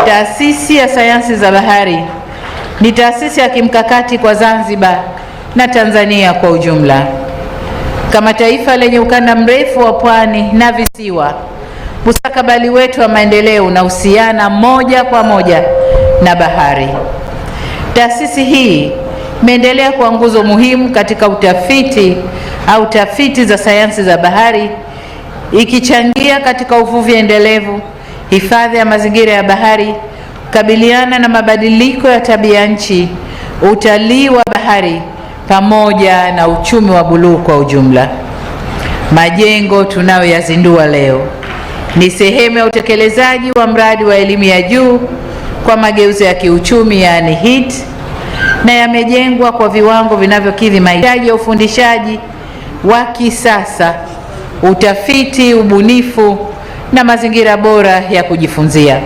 Taasisi ya Sayansi za Bahari ni taasisi ya kimkakati kwa Zanzibar na Tanzania kwa ujumla. Kama taifa lenye ukanda mrefu wa pwani na visiwa, mustakabali wetu wa maendeleo unahusiana moja kwa moja na bahari. Taasisi hii imeendelea kuwa nguzo muhimu katika tafiti za sayansi za bahari, ikichangia katika uvuvi endelevu, hifadhi ya mazingira ya bahari, kukabiliana na mabadiliko ya tabia nchi, utalii wa bahari pamoja na uchumi wa buluu kwa ujumla. Majengo tunayoyazindua leo ni sehemu ya utekelezaji wa mradi wa elimu ya juu kwa mageuzi ya kiuchumi, yaani HIT, na yamejengwa kwa viwango vinavyokidhi mahitaji ya ufundishaji wa kisasa, utafiti, ubunifu na mazingira bora ya kujifunzia.